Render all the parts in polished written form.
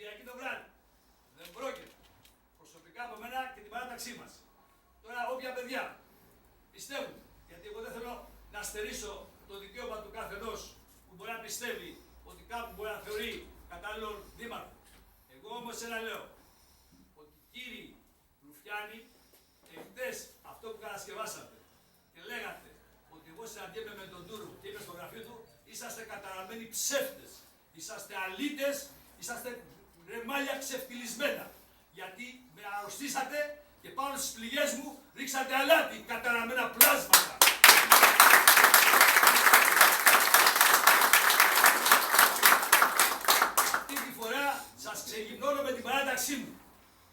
Κυριακή το βράδυ. Δεν πρόκειται. Προσωπικά από μένα και την παράταξή μας. Τώρα, όποια παιδιά πιστεύουν, γιατί εγώ δεν θέλω να στερήσω το δικαίωμα του καθενός που μπορεί να πιστεύει ότι κάπου μπορεί να θεωρεί κατάλληλον δήμαρχο. Εγώ όμως ένα λέω, ότι κύριοι Ρουφιάνοι, εχθές αυτό που κατασκευάσατε και λέγατε ότι εγώ συναντιέμαι με τον Τούρου και είμαι στο γραφείο του, είσαστε καταραμένοι ψεύτες, είσαστε αλήτες, είσαστε ρεμάλια ξεφτυλισμένα. Γιατί με αρρωστήσατε και πάνω στις πληγές μου ρίξατε αλάτι, καταραμένα πλάσματα. Αυτή τη φορά σας ξεγυμνώνω με την παράταξή μου.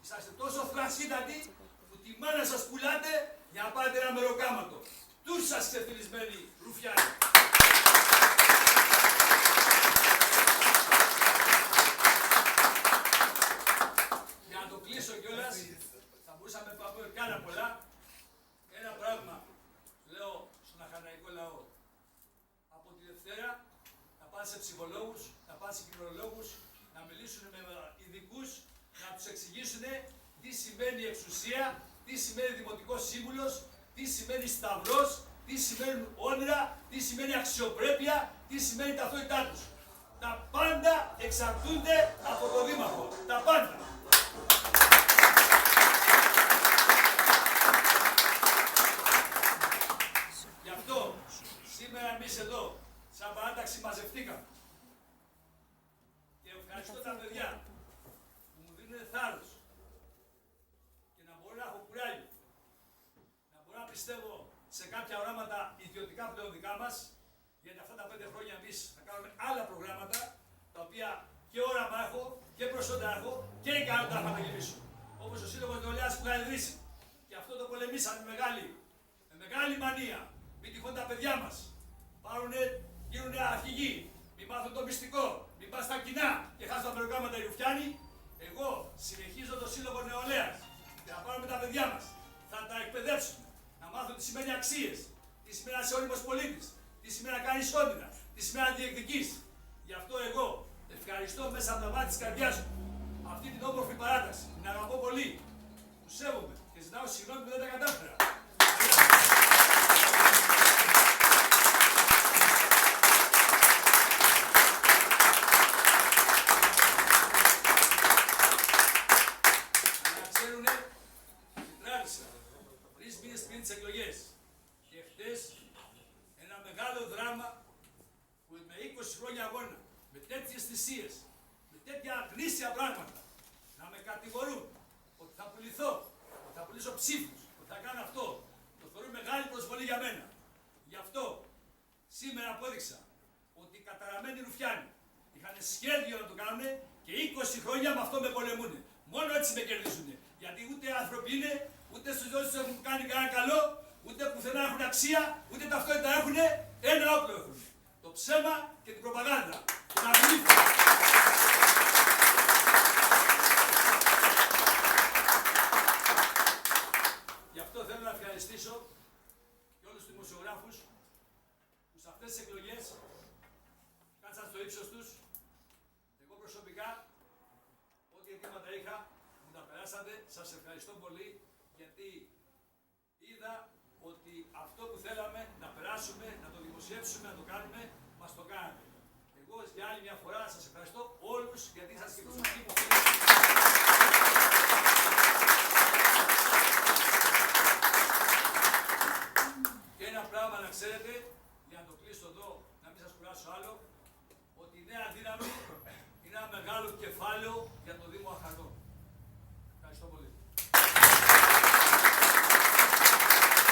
Είσαστε τόσο θρασίτατοι που τη μάνα σας πουλάτε για να πάρετε ένα μεροκάματο. Τους σας ξεφτυλισμένοι Ρουφιάνοι. Για να το κλείσω κιόλας, θα μπορούσαμε να πούμε κάνα πολλά. Ένα πράγμα λέω στον αχαναϊκό λαό. Από τη Δευτέρα να πάνε σε ψυχολόγους, να πάνε σε κοινωνολόγους, να μιλήσουν με ειδικούς, να τους εξηγήσουν τι σημαίνει εξουσία, τι σημαίνει δημοτικός σύμβουλος, τι σημαίνει σταυρός, τι σημαίνουν όνειρα, τι σημαίνει αξιοπρέπεια, τι σημαίνει ταυτότητά τους. Τα πάντα εξαρτούνται από το Δήμαρχο. Τα πάντα. Γι' αυτό σήμερα εμείς εδώ, σαν παράταξη, μαζευτήκαμε. Και ευχαριστώ τα παιδιά που μου δίνουν θάρρος και να μπορώ να έχω κουράγιο, να μπορώ να πιστεύω σε κάποια οράματα ιδιωτικά πλέον δικά μας, γιατί αυτά τα 5 χρόνια εμείς θα κάνουμε άλλα προγράμματα, τα οποία και όραμα έχω και προσόντα έχω και ικανότητα θα τα γεμίσω. Όπως ο Σύλλογος Νεολαίας που είχα ιδρύσει. Και αυτό το πολεμήσαμε με μεγάλη μανία. Μην τυχόν τα παιδιά μας γίνουνε αρχηγοί, μην μάθουν το μυστικό, μην πάνε στα κοινά και χάσουν τα προγράμματα οι Ρουφιάνοι. Εγώ συνεχίζω το Σύλλογο Νεολαίας και θα πάρουμε τα παιδιά μας, θα τα εκπαιδεύσουμε, να μάθουν τι σημαίνει αξίες, τι σημαίνει να είσαι όριμος πολίτης, τι σημαίνει να κάνεις όνειρα, τι σημαίνει να διεκδικείς. Γι' αυτό εγώ ευχαριστώ μέσα από τα μάτια της καρδιάς μου αυτή την όμορφη παράταξη. Την αγαπώ πολύ, τους σέβομαι και ζητάω συγγνώμη που δεν τα κατάφερα. Τις εκλογές. Και χτες ένα μεγάλο δράμα που με 20 χρόνια αγώνα, με τέτοιες θυσίες, με τέτοια γνήσια πράγματα, να με κατηγορούν ότι θα πουληθώ, ότι θα πουλήσω ψήφους, ότι θα κάνω αυτό, το θεωρούν μεγάλη προσβολή για μένα. Γι' αυτό σήμερα απόδειξα ότι οι καταραμένοι Ρουφιάνοι είχαν σχέδιο να το κάνουν και 20 χρόνια με αυτό με πολεμούν. Μόνο έτσι με κερδίζουν. Γιατί ούτε άνθρωποι είναι, ούτε στους δόσεις έχουν κάνει κανένα καλό, ούτε πουθενά έχουν αξία, ούτε ταυτότητα έχουν, ένα όπλο έχουν. Το ψέμα και την προπαγάνδα. Την αυλήθεια. Γι' αυτό θέλω να ευχαριστήσω και όλους τους δημοσιογράφους που σε αυτές τις εκλογές κάτσαν στο ύψος τους. Εγώ προσωπικά, ό,τι αιτήματα είχα, μου τα περάσατε. Σας ευχαριστώ πολύ, γιατί είδα ότι αυτό που θέλαμε να περάσουμε, να το δημοσιεύσουμε, να το κάνουμε, μας το κάνετε. Εγώ για άλλη μια φορά σας ευχαριστώ όλους, γιατί σας και προσωπική υποχρέωση. Και ένα πράγμα να ξέρετε, για να το κλείσω εδώ, να μην σας κουράσω άλλο, ότι η Νέα Δύναμη είναι ένα μεγάλο κεφάλαιο